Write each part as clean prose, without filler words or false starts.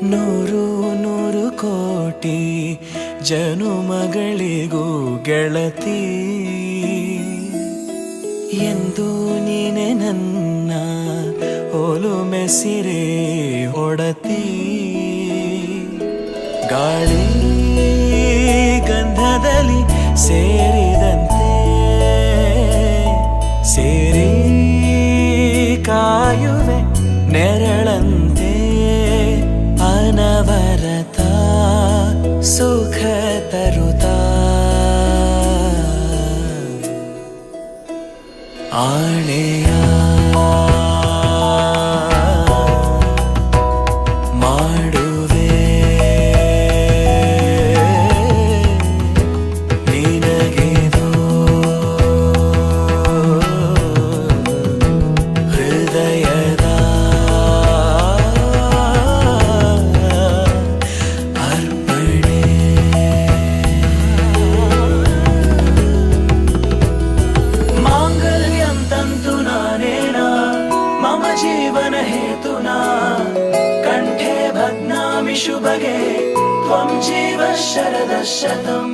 ನೂರು ನೂರು ಕೋಟಿ ಜನುಮಗಳಿಗೂ ಗೆಳತಿ ಎಂದು ನೀನೆ ನನ್ನ ಒಲುಮೆ ಸಿರೆ ಹೊಡತಿ ಗಾಳಿ ಗಂಧದಲ್ಲಿ ಸೇರಿದಂತೆ ಸೇರಿ ಕಾಯುವೆ ನೆರಳಂತೆ ಅನವರತ ಸುಖ ತರುತ್ತಾ ಆಣೆಯ ಮಾಡುವೆ ನಿನಗೆದು ಹೃದಯದ ಅರ್ಪಣೆ ಮಾಂಗಲ್ಯಂ ತಂತು ನಾನೇನ ಮಮ ಜೀವನ ಹೇತುನಾ ಕಂಠೆ ಭಗ್ನಾಮಿ ಶುಭಗೆ ತ್ವಂ ಜೀವ ಶರದ ಶತಂ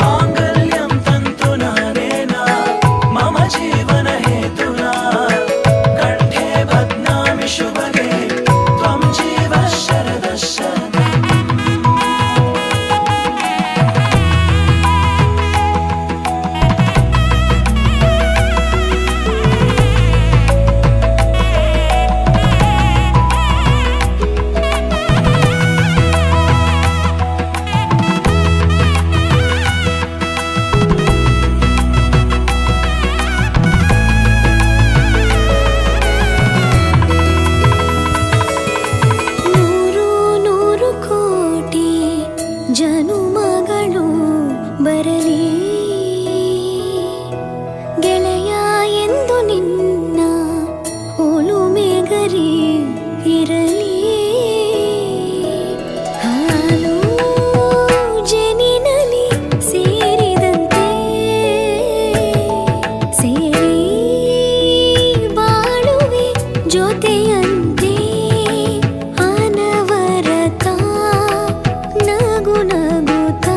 ಮಾಂಗಲ್ಯಂ ತಂತು ನಾನೇನ ಮಮ ಜೀವನ ಹೇತುನಾ ಕಂಠೆ ಭಗ್ನಾಮಿ ಶುಭಗೆ ತ್ವಂ ಜೀವ ಶರದ ಶತಂ ನೂರು ನೂರು ಕೋಟಿ ಜನುಮಗಳು ಬರಲಿ ಗೆಳೆಯ ಎಂದು ನಿನ್ನ ಒಲುಮೆ ಗರಿ ಇರಲಿ ಹಾಲು ಜನಿನಲಿ ಸೇರಿದಂತೆ ಸೇರಿ ಬಾಳುವೆ ಜೊತೆಯಂತೆ ಅನವರತ ನಗು ನಗುತ್ತಾ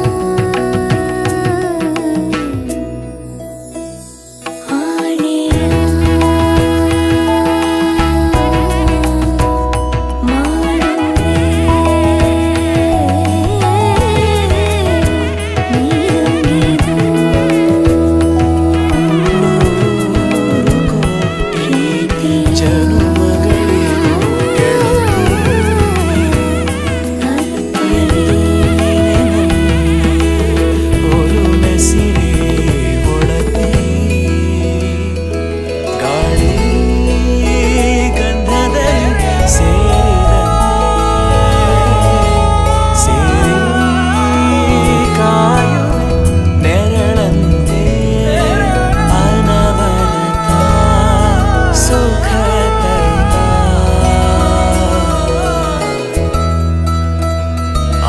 ಆಣೆಯ ಮಾಡುವೆ ನಿನಗೆದು ಪ್ರೀತಿ ಜನುಮಗಳಿಗೂ ಒಲುಮೆ ಸಿರೆ ಹೊಡತಿ ಗಾಳಿ ಗಂಧದಲ್ಲಿ ಸೇರಿದಂತೆ ಸೇರಿ ಕಾಯುವೆ ನೆರಳಂತೆ ಅನವರತ ಸುಖ ತರುತ್ತಾ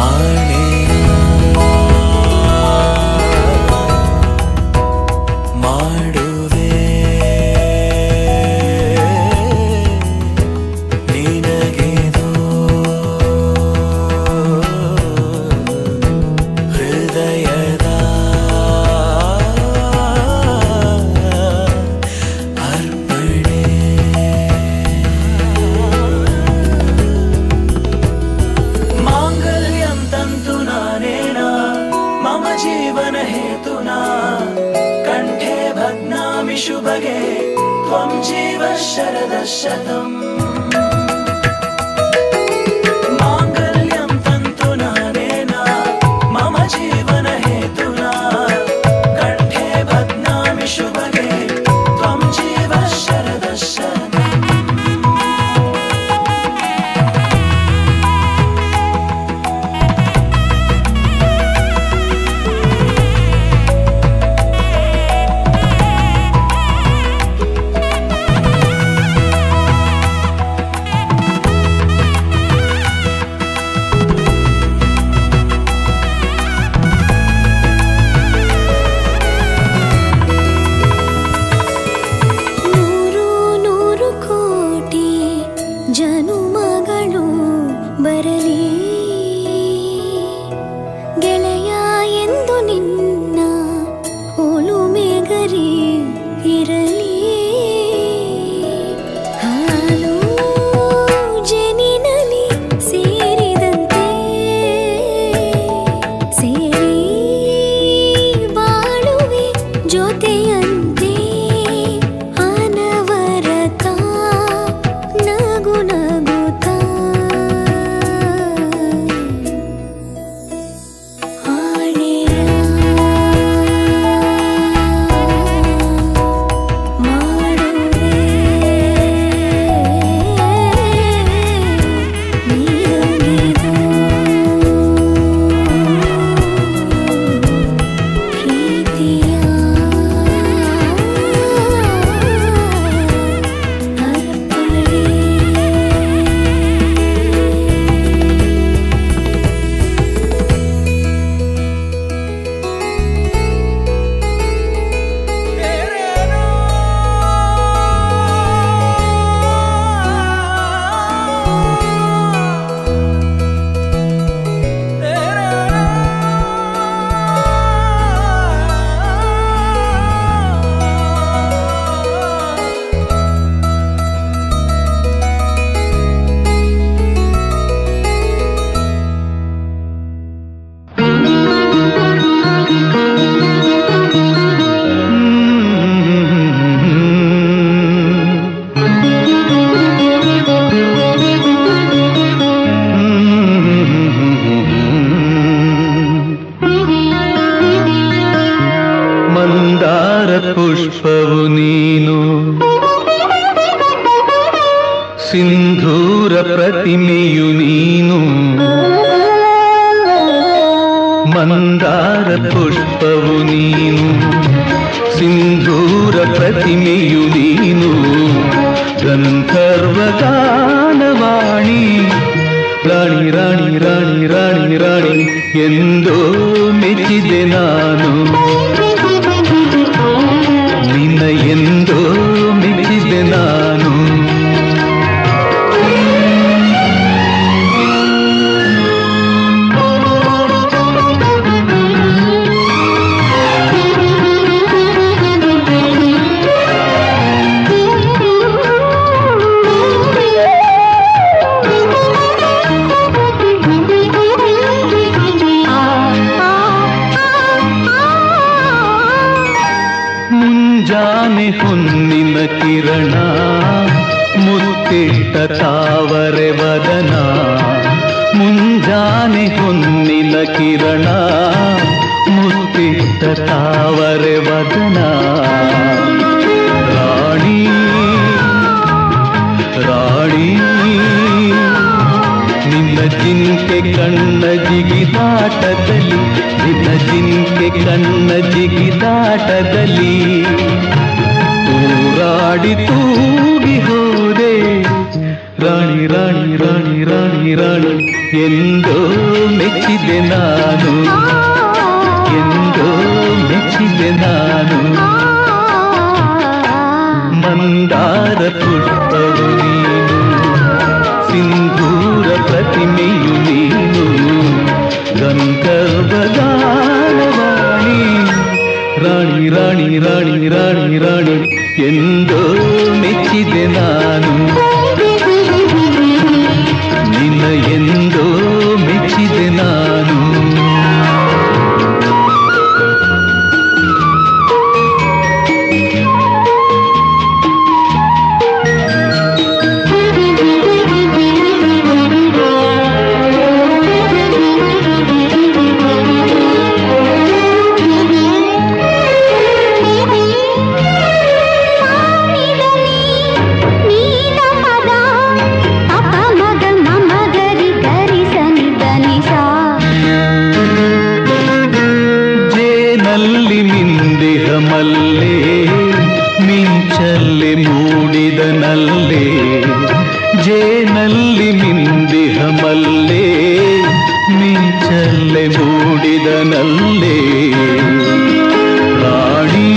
ಆಣೆಯ ಮಾಡುವೆ ನಿನಗೆದು ಹೃದಯದ ಅರ್ಪಣೆ ಮಾಂಗಲ್ಯಂ ತಂತು ನಾನೇನ ಮಮ ಜೀವನ ಹೇತುನಾ ಕಂಠೆ ಭಗ್ನಾಮಿ ಶುಭಗೆ ತ್ವಂ ಜೀವ ಶರದ ಶತಂ ಮಾಂಗಲ್ಯಂ ತಂತು ನಾನೇನ ಮಮ ಜೀವನ ಹೇತುನಾ ಕಂಠೆ ಭಗ್ನಾಮಿ ಶುಭಗೆ ತ್ವಂ ಜೀವ ಶರದ ಶತಂ ಮಂದಾರ ಪುಷ್ಪವು ನೀನು, ಸಿಂಧೂರ ಪ್ರತಿಮೆಯು ನೀನು. ಮಂದಾರ ಪುಷ್ಪವು ನೀನು, ಸಿಂಧೂರ ಪ್ರತಿಮೆಯು ನೀನು. ಗಂಧರ್ವ ಗಾನವಾಣಿ, ರಾಣಿ ರಾಣಿ ರಾಣಿ ರಾಣಿ ರಾಣಿ ಎಂದೋ ಮೆಚ್ಚಿದೆ ನಾನು. ನಿನ್ನ ಎಂದೋ ಮೆಚ್ಚಿದೆ ನಾನು. ಮುಂಜಾನೆ ಹೊನ್ನಿನ ಕಿರಣ, ಮುತ್ತಿಟ್ಟ ತಾವರೆ ವದನ. ಮುಂಜಾನೆ ಹೊನ್ನಿನ ಕಿರಣ, ಮುತ್ತಿಟ್ಟ ತಾವರೆ ವದನ. ರಾಣಿ ರಾಣಿ ನಿನ್ನ ಜಿಂಕೆ ಕಣ್ಣ ಜಿಗಿದಾಟದಲ್ಲಿ, ನಿನ್ನ ಜಿಂಕೆ ಕಣ್ಣ ಜಿಗಿದಾಟದಲ್ಲಿ ಊರಾಡಿ ತೂಗಿ ಹೋದೆ. ರಾಣಿ ರಾಣಿ ರಾಣಿ ರಾಣಿ ರಾಣಿ ಎಂದೋ ಮೆಚ್ಚಿದೆ ನಾನು, ಎಂದೋ ಮೆಚ್ಚಿದೆ ನಾನು. ಮಂದಾರ ಪುಷ್ಪವು ನೀನು, ಸಿಂಧೂರ ಪ್ರತಿಮೆಯು ನೀನು. ಗಂಧರ್ವ ಗಾನವಾಣಿ, ರಾಣಿ ರಾಣಿ ರಾಣಿ ರಾಣಿ ರಾಣಿ ಎಂದೋ ಮೆಚ್ಚಿದೆ ನಾನು. ನಿನ್ನ ಎಂದೋ ಮೆಚ್ಚಿದೆ ನಾನು. ಮಲ್ಲೆ ಮಿಂಚಲ್ಲಿ ಮೂಡಿದನಲ್ಲೇ, ಜೇನಲ್ಲಿ ಮಿಂದಿಹ ಮಲ್ಲೆ ಮಿಂಚಲ್ಲಿ ಮೂಡಿದನಲ್ಲೇ. ರಾಣಿ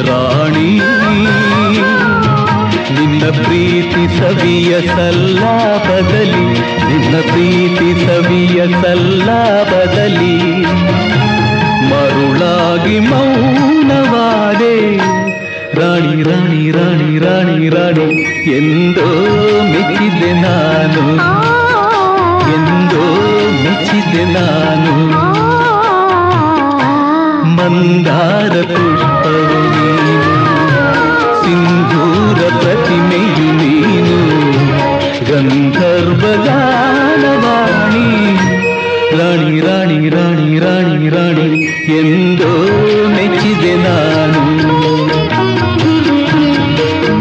ರಾಣಿ ನಿನ್ನ ಪ್ರೀತಿ ಸವಿಯ ಸಲ್ಲಾಪದಲ್ಲಿ, ನಿನ್ನ ಪ್ರೀತಿ ಸವಿಯ ಸಲ್ಲಾಪದಲ್ಲಿ ಮರುಳಾಗಿ ಮೌನವಾದೆ. ರಾಣಿ ರಾಣಿ ರಾಣಿ ರಾಣಿ ರಾಣಿ ಎಂದೋ ಮೆಚ್ಚಿದೆ ನಾನು, ಎಂದೋ ಮೆಚ್ಚಿದೆ ನಾನು. ಮಂದಾರ ಪುಷ್ಪವು ನೀನು, ಸಿಂಧೂರ ಪ್ರತಿಮೆಯು ನೀನು. ಗಂಧರ್ವ ಗಾನವಾಣಿ, ರಾಣಿ ರಾಣಿ ರಾಣಿ ರಾಣಿ ರಾಣಿ ಎಂದೋ ಮೆಚ್ಚಿದೆ ನಾನು.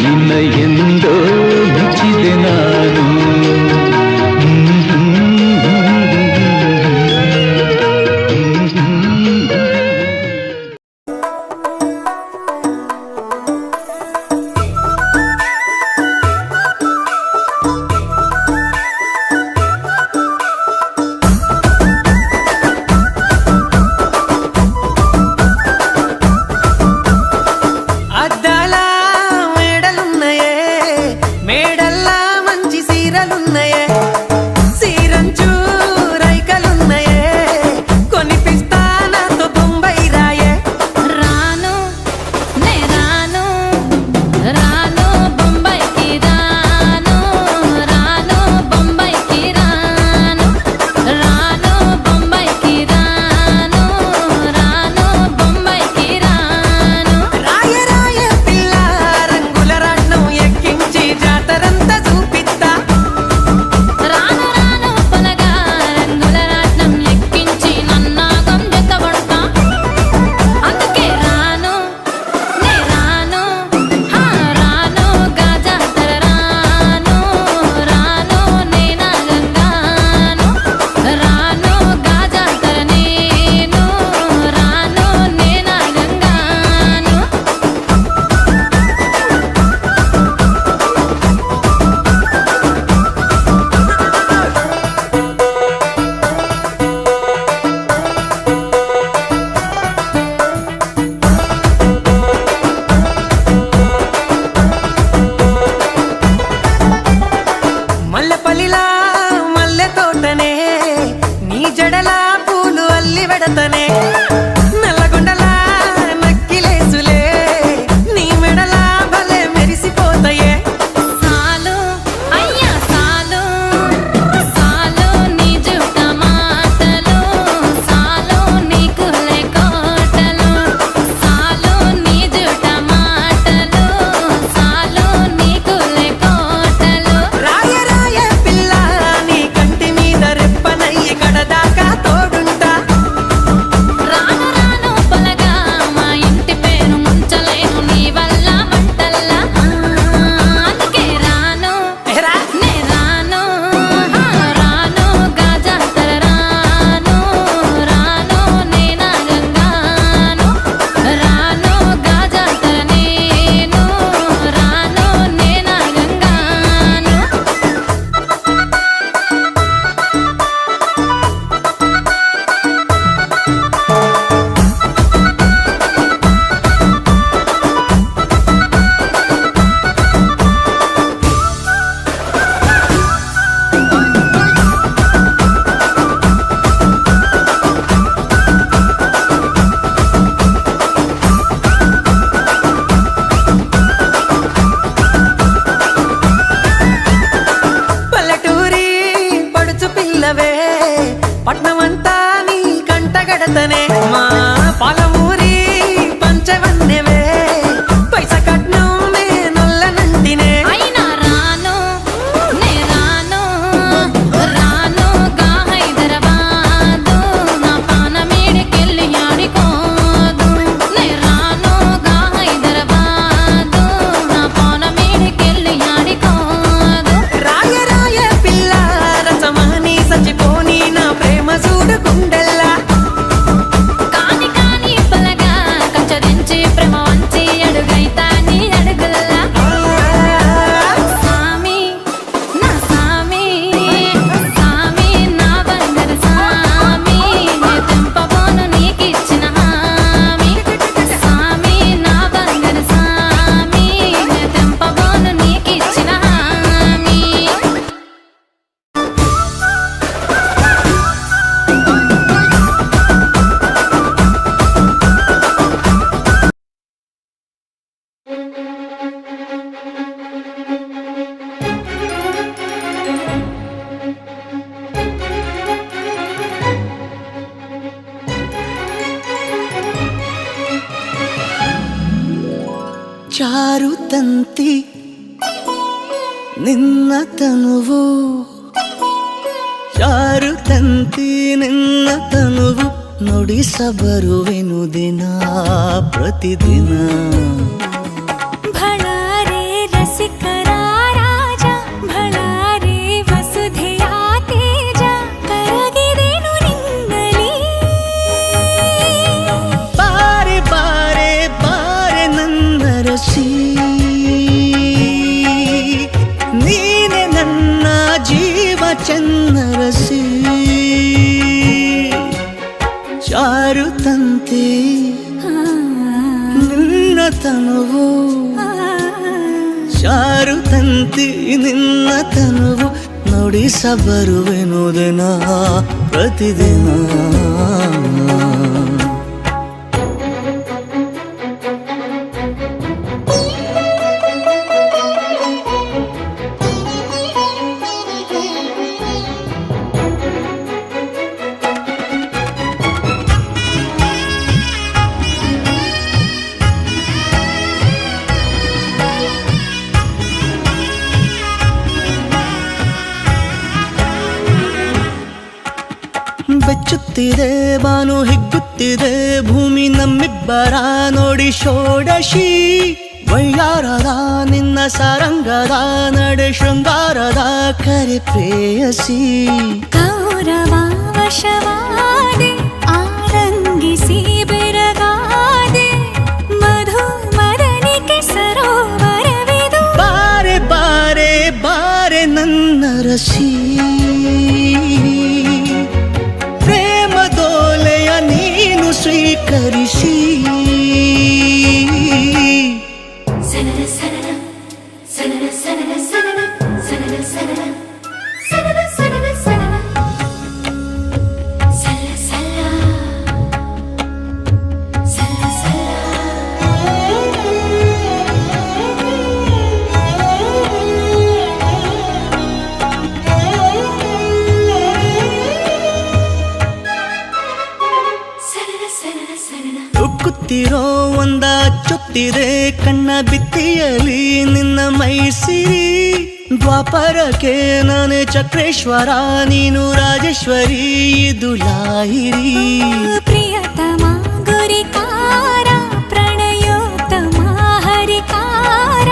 ನಿನ್ನ ಎಂದೋ ಮೆಚ್ಚಿದೆ ನಾನು. కడతనే నల్లగొండలా నక్కిలేసులే నీ మెడలా భలే మెరిసిపోతాయే సాలు అయ్యా సాలు సాలు నీ జుట్ట మాటలు సాలు నీ కులే కోటలు సాలు నీ జుట్ట మాటలు సాలు నీ కులే కోటలు రాయ రాయ పిల్ల నీ కంటి మీద రెప్పనయ్యి కడదాకా తోడుంటా రాను రాను పొలగా మా ఇంటి పేరు ముంచలేను నీ వల్ల మంటల్లా అందుకే రాను ఏరా నే రాను రాను గాజాతర రాను రాను నే నాగంగాను రాను గాజాతర నేను రాను నే నాగంగాను పల్లెటూరి పడుచు పిల్లవే పట్నమంతా నీ కంటగడతనే మా పాలమూరి పంచవన్నెవే పైస కట్నం నే నొల్లనంటినే అయినా రాను నే రాను రాను గా హైదరాబాదు నా పానమేడికెళ్ళి ఆడికోదు నే రాను గా హైదరాబాదు నా పానమేడికెళ్ళి ఆడికోదు రాయ రాయ పిల్ల రసమాని సచిపోని నా ప్రేమ చూడుకుండెల్లా కాని కాని పలగా కంచదించి ప్రేమ వంచి అడుగైతా నీ అడుగుల్లా సామి నా సామి సామి నా బంగారు సామి నే తెంపబోను నీకిచ్చిన హామీ సామి నా బంగారు సామి నే తెంపబోను నీకిచ్చిన హామీ చారుతంతి నిన్న తనువు చారుతంತಿ ನಿನ್ನ ತನುವು ನುಡಿ ಸಬರುವೆನು ದಿನ ಪ್ರತಿದಿನ ಭಳಾರೆ ರಸಿಕರ ರಾಜ ಭಳಾರೆ ವಸುಧೆಯ ತೇಜ ಕರಗಿದೆನು ನಿನ್ನಲಿ ಬಾರೆ ಬಾರೆ ಬಾರೆ ನನ್ನ ರಸಿ ನೀನೆ ನನ್ನ ಜೀವ ಚನ್ನರಸಿ ಚಾರುತಂತೆ ನಿನ್ನ ತನುವು ಚಾರುತಂತಿ ನಿನ್ನ ತನುವು ನುಡಿಸಬರುವೆನು ದಿನ ಪ್ರತಿದಿನ ಬೆಚ್ಚುತ್ತಿದೆ ಬಾನು ಹಿಗ್ಗುತ್ತಿದೆ ಭೂಮಿ ನಮ್ಮಿಬ್ಬರ ನೋಡಿ ಷೋಡಶಿ ವೈಯಾರದ ನಿನ್ನ ಸಾರಂಗದ ನಡೆ ಶೃಂಗಾರದ ಕರೆ ಪ್ರೇಯಸಿ ಕೌರವ ವಶವಾದೆ ಆರಂಗಿಸಿ ಬೆರಗಾದೆ ಮಧು ಮದನಿಕೆ ಸರೋವರವಿದು ಬಾರೆ ಬಾರೆ ಬಾರೆ ನನ್ನ ರಸಿ ಪ್ರೇಮ ದೋಲೆಯ ನೀನು ಸ್ವೀಕರಿಸಿ ಸನನ ಸನನ ಸನನ ಸನನ ಸನನ ಸನನ ಸನನ ಸನನ ಸನನ ಸನನ ಸಲ್ಲ ಸಲ್ಲ ಉಕ್ಕುತ್ತಿರೋ ಒಂದ ಚುತ್ತಿದೆ ಕಣ್ಣ ಬಿತ್ತಿಯಲಿ ನಿನ್ನ ಮೈಸಿರಿ ದ್ವಾಪರಕ್ಕೆ ನಾನೇ ಚಕ್ರೇಶ್ವರ ನೀನು ರಾಜೇಶ್ವರಿ ಇದು ಲಾಹಿರಿ ಪ್ರಿಯತಮ ಗುರಿಕಾರ ಪ್ರಣಯೋತ್ತಮ ಹರಿಕಾರ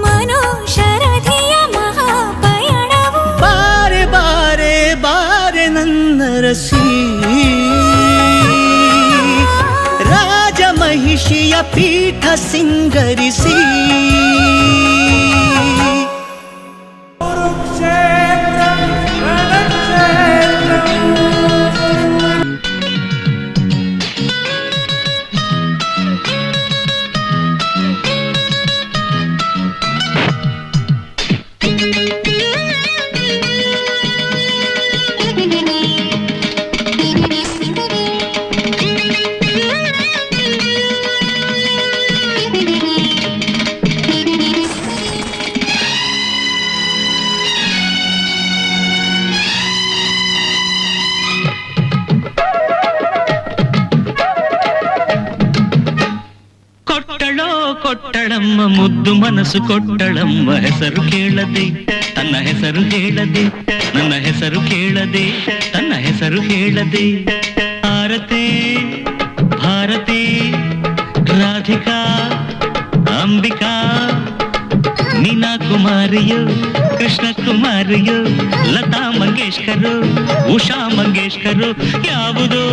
ಮನೋಶರಧಿಯ ಮಹಾಪಯಣವು ಬಾರೆ ಬಾರೆ ಬಾರೆ ನನ್ನ ರಸಿ ರಾಜಮಹಿಷಿಯ ಪೀಠ ಸಿಂಗರಿಸಿ ಕೊಟ್ಟಳಮ್ಮ ಮುದ್ದು ಮನಸ್ಸು ಕೊಟ್ಟಳಮ್ಮ ಹೆಸರು ಕೇಳದೆ ತನ್ನ ಹೆಸರು ಹೇಳದೆ ನನ್ನ ಹೆಸರು ಕೇಳದೆ ತನ್ನ ಹೆಸರು ಹೇಳದೆ ಆರತೆ ಭಾರತಿ ರಾಧಿಕಾ ಅಂಬಿಕಾ ಮೀನಾ ಕುಮಾರಿಯು ಕೃಷ್ಣ ಕುಮಾರಿಯು ಲತಾ ಮಂಗೇಶ್ಕರು ಉಷಾ ಮಂಗೇಶ್ಕರು ಯಾವುದೋ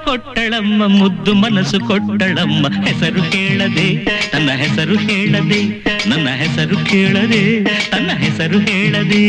ಕೊಟ್ಟಳಮ್ಮ ಮುದ್ದು ಮನಸ್ಸು ಕೊಟ್ಟಳಮ್ಮ ಹೆಸರು ಕೇಳದೆ ತನ್ನ ಹೆಸರು ಹೇಳದೆ ನನ್ನ ಹೆಸರು ಕೇಳದೆ ತನ್ನ ಹೆಸರು ಹೇಳದೆ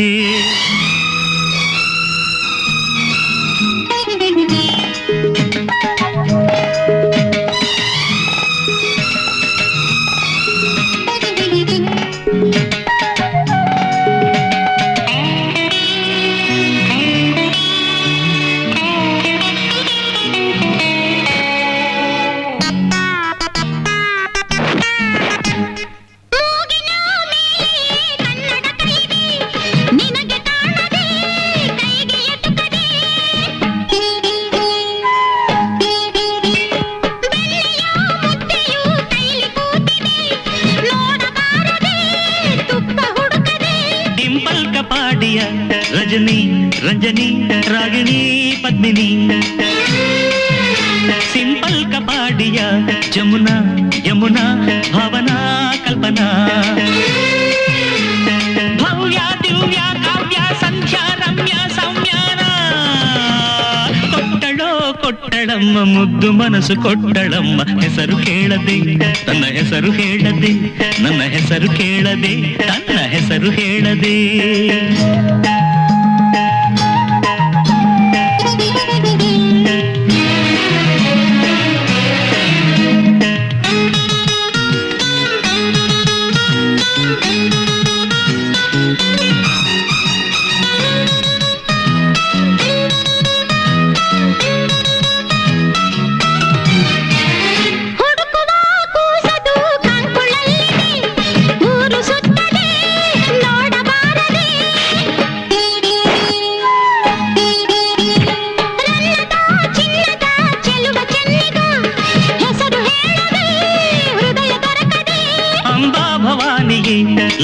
ರಜನಿ ರಂಜನಿ ರಾಗಿಣಿ ಪದ್ಮಿನಿ ಸಿಂಪಲ್ ಕಪಾಡಿಯ ಜಮುನಾ ಯಮುನಾ ಭಾವನಾ ಕಲ್ಪನಾ ಭವ್ಯ ದಿವ್ಯ ಕಾವ್ಯ ಸಂಖ್ಯಾ ರಮ್ಯ ಸೌಮ್ಯಾನ ಕೊಟ್ಟಳಮ್ಮ ಮುದ್ದು ಮನಸ್ಸು ಕೊಟ್ಟಳಮ್ಮ ಹೆಸರು ಕೇಳದೆ ತನ್ನ ಹೆಸರು ಹೇಳದೆ ನನ್ನ ಹೆಸರು ಕೇಳದೆ ತನ್ನ ಹೆಸರು ಹೇಳದೆ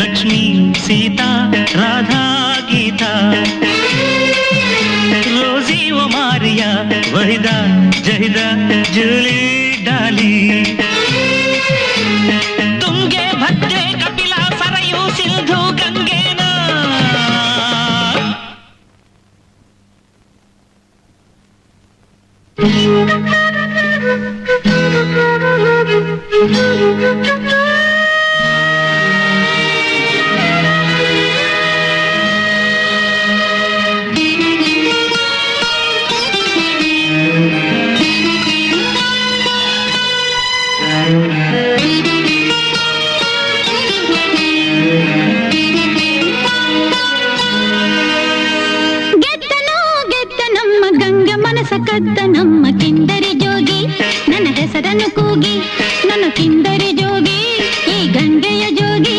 ಲಕ್ಷ್ಮೀ ಸೀತಾ ರಾಧಾ ಗೀತಾ ರೋಸಿ ಓ ಮಾರಿಯಾ ವಹಿದಾ ಜಹಿದಾ ಜೂಲಿ ಡಾಲಿ ತುಂಗೆ ಭದ್ರೆ ಕಪಿಲಾ ಸರಯು ಸಿಂಧು ಗಂಗೇನಾ ಕದ್ದ ನಮ್ಮ ಕಿಂದರಿ ಜೋಗಿ ನನ್ನ ಹೆಸರನ್ನು ಕೂಗಿ ನನ್ನ ಕಿಂದರಿ ಜೋಗಿ ಈ ಗಂಗೆಯ ಜೋಗಿ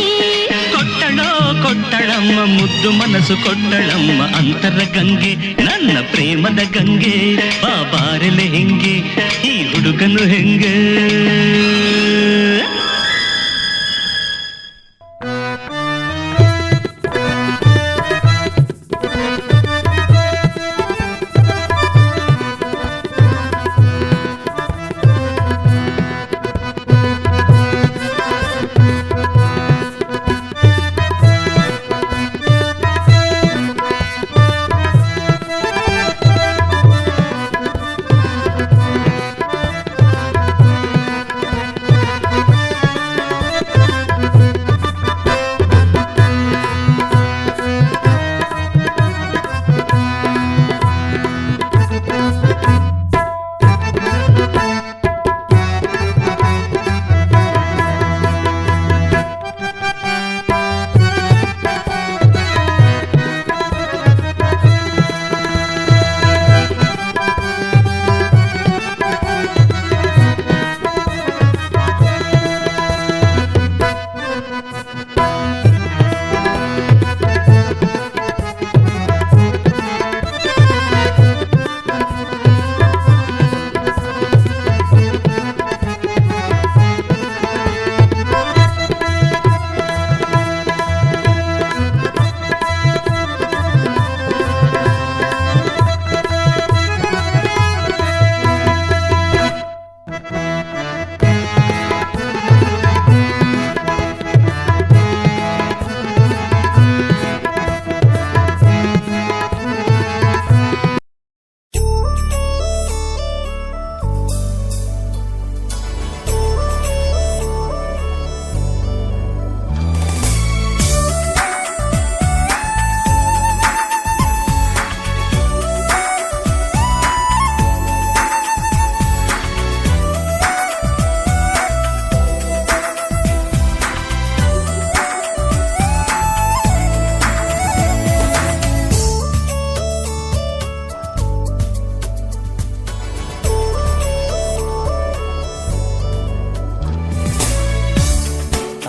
ಕೊಟ್ಟಳಮ್ಮ ಮುದ್ದು ಮನಸ್ಸು ಕೊಟ್ಟಳಮ್ಮ ಅಂತರ ಗಂಗೆ ನನ್ನ ಪ್ರೇಮದ ಗಂಗೆ ಬಾಬಾರೆ ಬಾರೆಲೆ ಹಿಂಗೆ ಈ ಹುಡುಗನು ಹೆಂಗೆ.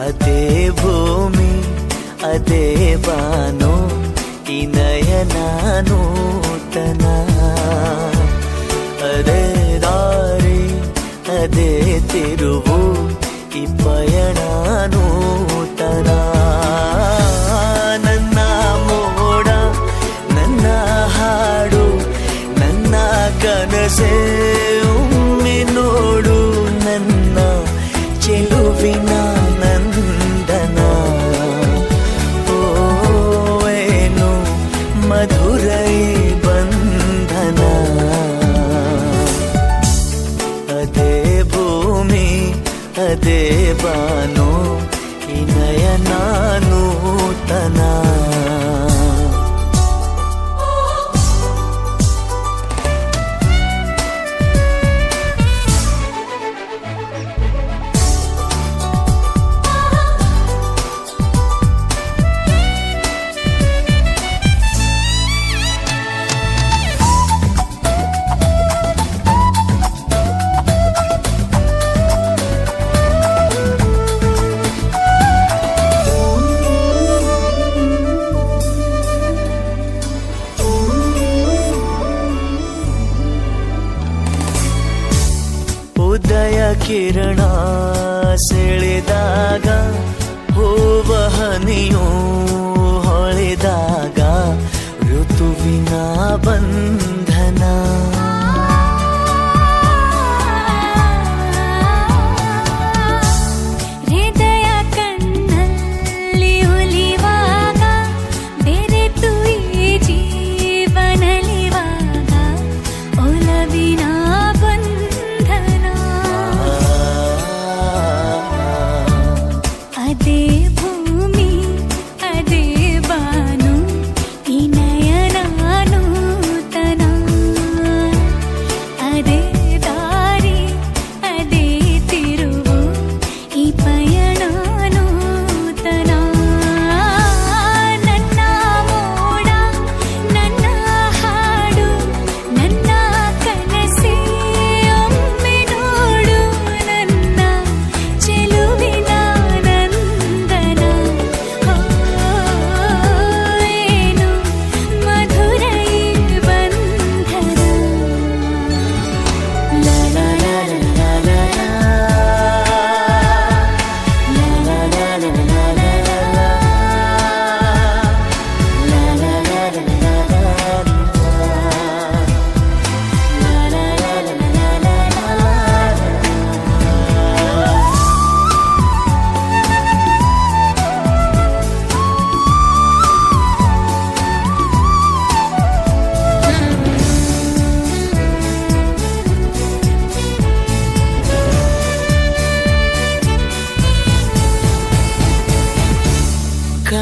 ಅದೇ ಭೂಮಿ ಅದೇ ಬಾನು ಈ ನಯನ ನೂತನ, ಅದೇ ದಾರಿ ಅದೇ ತಿರುವು ಈ ಪಯಣ ನೂತನ. ನನ್ನ ಮೋಡ ನನ್ನ ಹಾಡು ನನ್ನ ಕನಸೇ ಒಮ್ಮೆ ನೋಡು, ನನ್ನ ಚೆಲುವಿನ ನಂದನ. ಓ ಏನು ಮಧುರೈ ಬಂಧನ, ಅದೇ ಭೂಮಿ ಅದೇ ಬಾನು ಈ ನಯನ ನೂತನ. ಉದಯ ಕಿರಣ ಸೆಳೆದಾಗ ಹೂವ ಹನಿಯು ಹೊಳೆದಾಗ ಋತುವಿನ ಬಂಧನ. ಹೃದಯ ಕಣ್ಣಲ್ಲಿ ಒಲಿವಾಗ ಬೆರೆತು ಈ ಜೀವನಲಿವಾಗ ಒಲವಿನ ಬಂಧನ. ಅದೇ ಭೂಮಿ ಅದೇ ಬಾನು ಈ ನಯನ ನೂತನ.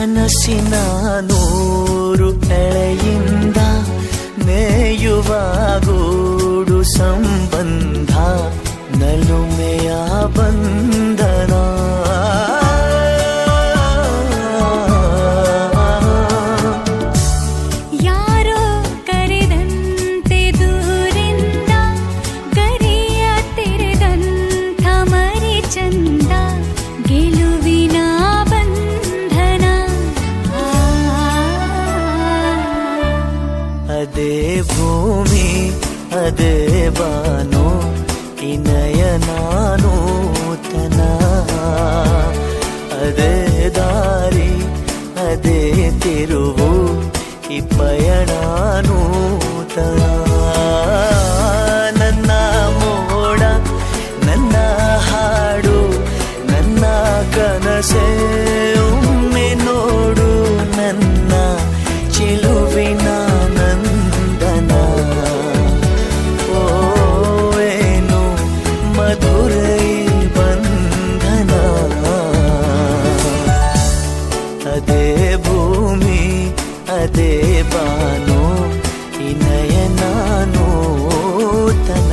ಕನಸಿನ ನೂರು ಎಳೆಯಿಂದ ನೇಯುವ ಗೂಡು ಸಂಬಂಧ ನಲುಮೆಯ ಬಂಧನ ಯಾರೋ ಕರೆದಂತೆ ದೂರಿಂದ ಗರಿಯ ತೆರೆದಂಥ ಮರಿ ಚಂದ ಗೆಲುವಿನ ಬಂಧನ ಅದೇ ಭೂಮಿ ಅದೇ ಬಾನು ಇನಯನ ನೂತನ ಅದೇ ದಾರಿ ಅದೇ ತಿರುವು ಈ ಪಯಣ ನೂತನ ನನ್ನ ಮೋಡ ನನ್ನ ಹಾಡು ನನ್ನ ಕನಸೇ ಒಮ್ಮೆ ನೋಡು ನನ್ನ ಚೆಲುವಿನ ನಂದನ ಓವೇನು ಮಧುರೈ ಬಂಧನ ಅದೇ ಭೂಮಿ ಅದೇ ಬಾನು ಇನಯನ ನೂತನ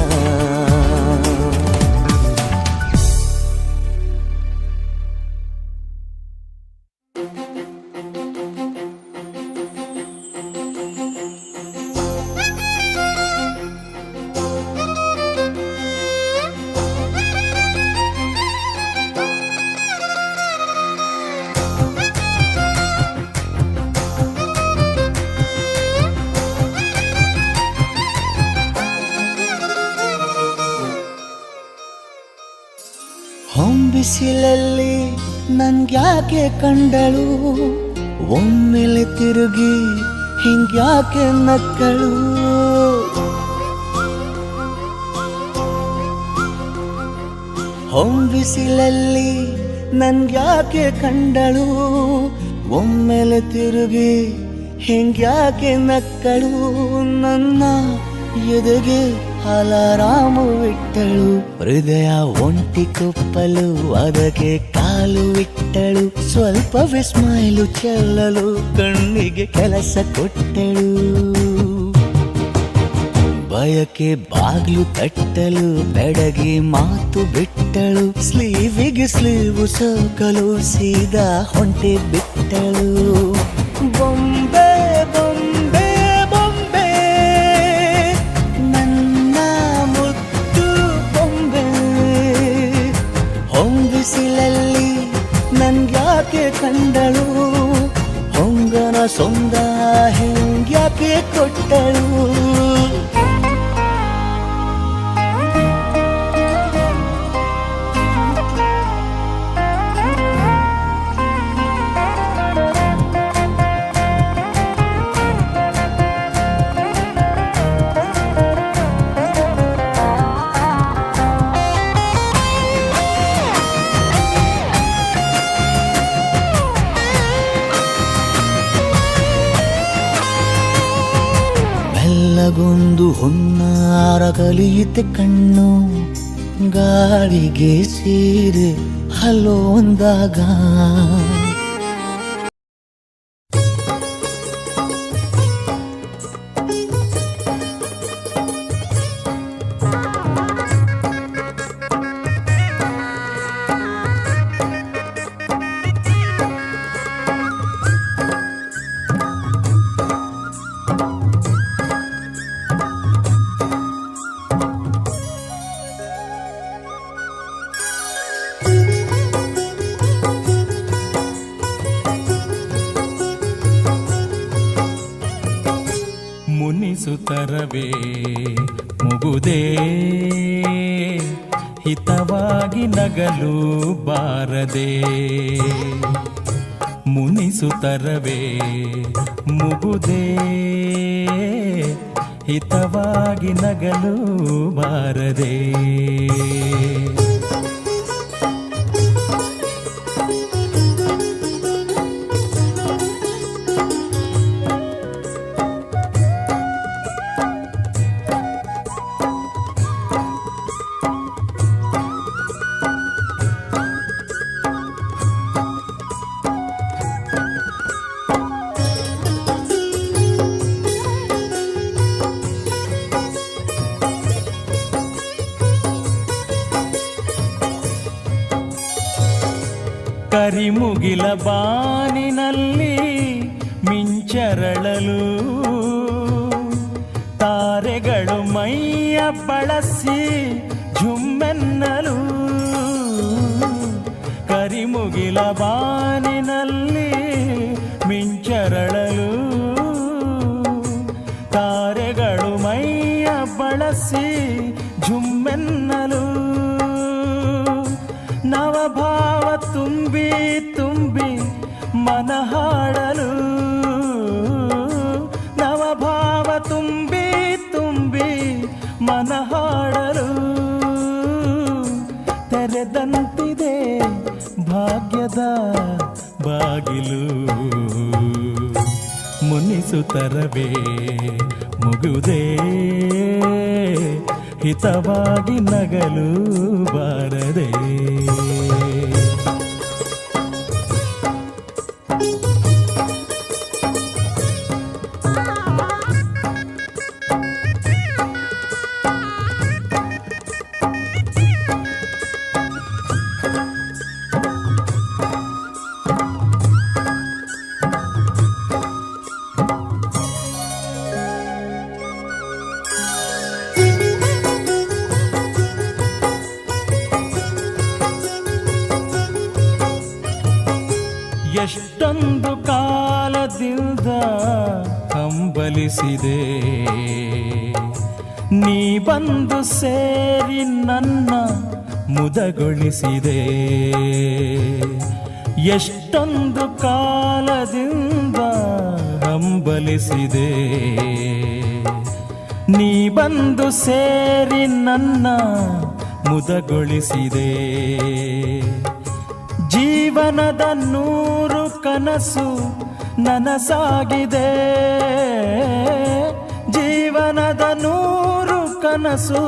ಹೊಂಬಿಸಿಲಲ್ಲಿ ನನ್ಗ್ಯಾಕೆ ಕಂಡಳು ಒಮ್ಮೆಲೆ ತಿರುಗಿ ಹಿಂಗ್ಯಾಕೆ ನಕ್ಕಳು ಹೊಂಬಿಸಿಲಲ್ಲಿ ನನ್ಗ್ಯಾಕೆ ಕಂಡಳು ಒಮ್ಮೆಲೆ ತಿರುಗಿ ಹಿಂಗ್ಯಾಕೆ ನಕ್ಕಳು ನನ್ನ ಎದೆಗೆ ಅಲಾರಾಮು ಇಟ್ಟಳು ಹೃದಯ ಒಂಟಿ ಕುಪ್ಪಲು ಅದಕ್ಕೆ ಕಾಲು ಇಟ್ಟಳು ಸ್ವಲ್ಪ ವಿಸ್ಮೈಲು ಚೆಲ್ಲಲು ಕಣ್ಣಿಗೆ ಕೆಲಸ ಕೊಟ್ಟಳು ಬಯಕೆ ಬಾಗ್ಲು ತಟ್ಟಲು ಬೆಡಗಿ ಮಾತು ಬಿಟ್ಟಳು ಸ್ಲೀವಿಗೆ ಸ್ಲೀವು ಸೋಕಲು ಸೀದಾ ಹೊಂಟೆ ಬಿಟ್ಟಳು ಬೊಂಬೆ ಬೊಂಬೆ ಬೊಂಬೆ ನನ್ನ ಮುದ್ದು ಬೊಂಬೆ ಹೊಂಬಿಸಿಲಲ್ಲಿ ನನ್ಗ್ಯಾಕೆ ಕಂಡಳು ಹೊಂಗನ ಸೊಂದ ಹೆಂಗ್ಯಾಕೆ ಕೊಟ್ಟಳು ಬೆಲ್ಲಗೊಂದು ಹೊನ್ನಾರ ಕಲಿಯುತ್ತೆ ಕಣ್ಣು ಗಾಳಿಗೆ ಸೀರೆ ಹಲೋ ಅಂದಾಗ ಮುನಿಸುತ್ತರವೇ ಮುಗುದೇ ಹಿತವಾಗಿ ನಗಲು ಬಾರದೆ ಮುನಿಸುತ್ತರವೇ ಮುಗುದೇ ಹಿತವಾಗಿ ನಗಲು ಬಾರದೆ ಕರಿಮುಗಿಲ ಬಾನಿನಲ್ಲಿ ಮಿಂಚರಳಲು ತಾರೆಗಳು ಮೈಯ ಬಳಸಿ ಝುಮ್ಮೆನ್ನಲು ಕರಿಮುಗಿಲ ಬಾನಿನಲ್ಲಿ ಮಿಂಚರಳಲು ತಾರೆಗಳು ಮೈಯ ಬಳಸಿ ಝುಮ್ಮೆನ್ನಲು ನವಭಾವ ತುಂಬಿ ತುಂಬಿ ಮನ ಹಾಡಲು ನವಭಾವ ತುಂಬಿ ತುಂಬಿ ಮನ ಹಾಡಲು ತೆರೆದಂತಿದೆ ಭಾಗ್ಯದ ಬಾಗಿಲು ಮುನಿಸುತ್ತರವೇ ಮುಗುದೇ ಹಿತವಾಗಿ ನಗಲು ಬಾರದೆ ಎಷ್ಟೊಂದು ಕಾಲದಿಂದ ಹಂಬಲಿಸಿದೆ ನೀ ಬಂದು ಸೇರಿ ನನ್ನ ಮುದಗೊಳಿಸಿದೆ ಎಷ್ಟೊಂದು ಕಾಲದಿಂದ ಹಂಬಲಿಸಿದೆ ನೀ ಬಂದು ಸೇರಿ ನನ್ನ ಮುದಗೊಳಿಸಿದೆ ಜೀವನದ 100 ಕನಸು ನನಸಾಗಿದೆ ಜೀವನದ 100 ಕನಸು